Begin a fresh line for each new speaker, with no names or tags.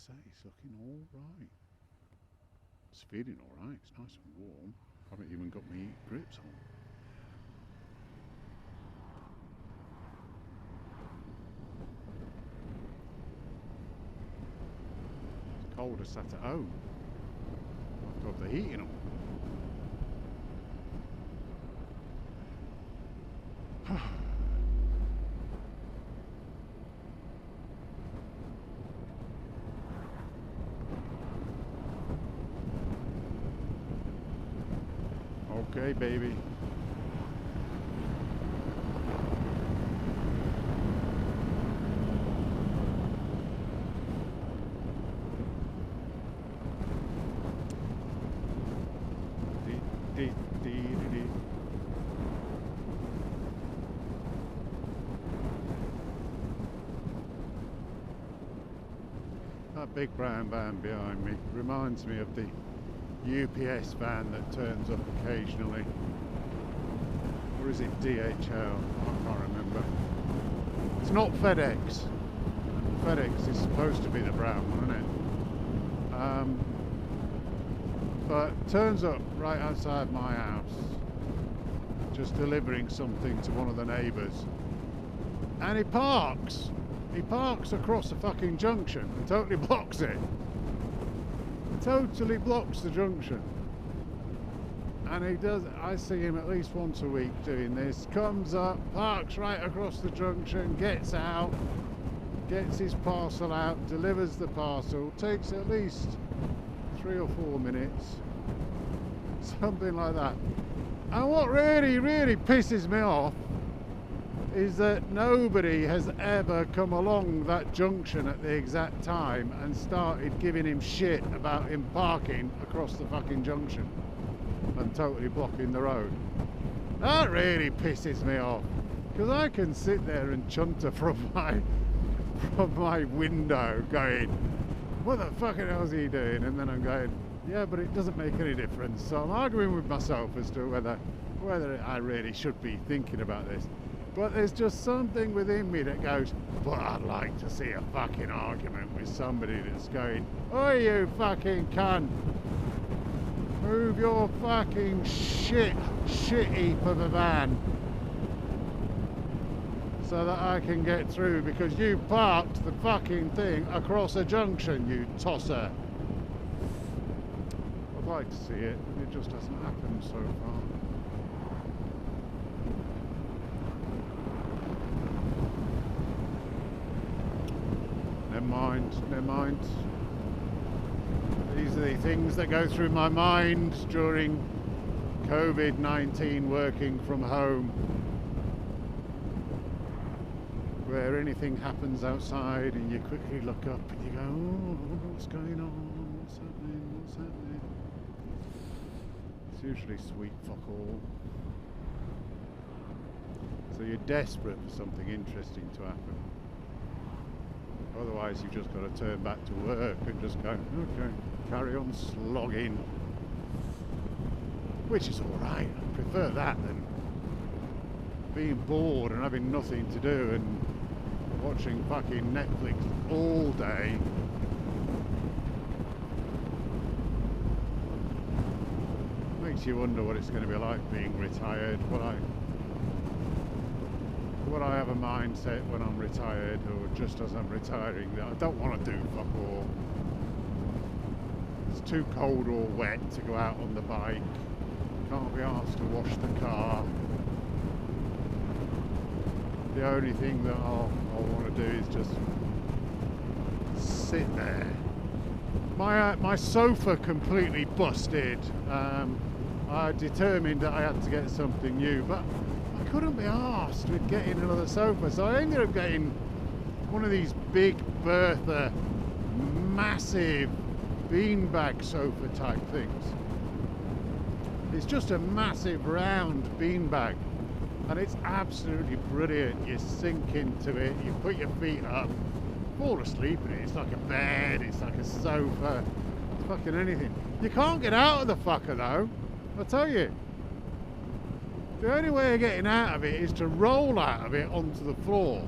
say, it's looking all right. It's feeling all right. It's nice and warm. I haven't even got my grips on. It's colder sat at home. I have to have the heating on. Okay, baby. That big brown van behind me reminds me of the UPS van that turns up occasionally. Or is it DHL? I can't remember. It's not FedEx. FedEx is supposed to be the brown one, isn't it? But turns up right outside my house, just delivering something to one of the neighbours. And he parks. He parks across the fucking junction and totally blocks it. Totally blocks the junction. And he does, I see him at least once a week doing this. Comes up, parks right across the junction, gets out, gets his parcel out, delivers the parcel, takes at least 3 or 4 minutes. Something like that. And what really, really pisses me off is that nobody has ever come along that junction at the exact time and started giving him shit about him parking across the fucking junction and totally blocking the road. That really pisses me off, because I can sit there and chunter from my window going, what the fucking hell is he doing? And then I'm going, yeah, but it doesn't make any difference. So I'm arguing with myself as to whether I really should be thinking about this. But there's just something within me that goes, but I'd like to see a fucking argument with somebody that's going, oh, you fucking cunt, move your fucking shit heap of a van so that I can get through, because you parked the fucking thing across a junction, you tosser. I'd like to see it, but it just hasn't happened so far. Never mind. These are the things that go through my mind during COVID-19 working from home, where anything happens outside and you quickly look up and you go, oh, what's going on, what's happening? It's usually sweet fuck all. So you're desperate for something interesting to happen. Otherwise you've just got to turn back to work and just go, okay, carry on slogging. Which is alright, I prefer that than being bored and having nothing to do and watching fucking Netflix all day. Makes you wonder what it's going to be like being retired. Would I have a mindset when I'm retired, or just as I'm retiring, that I don't want to do fuck all? It's too cold or wet to go out on the bike. Can't be asked to wash the car. The only thing that I'll want to do is just sit there. My sofa completely busted. I determined that I had to get something new, but I couldn't be arsed with getting another sofa, so I ended up getting one of these big Bertha, massive beanbag sofa type things. It's just a massive round beanbag, and it's absolutely brilliant. You sink into it, you put your feet up, fall asleep in it. It's like a bed, it's like a sofa, it's fucking anything. You can't get out of the fucker though, I tell you. The only way of getting out of it is to roll out of it onto the floor.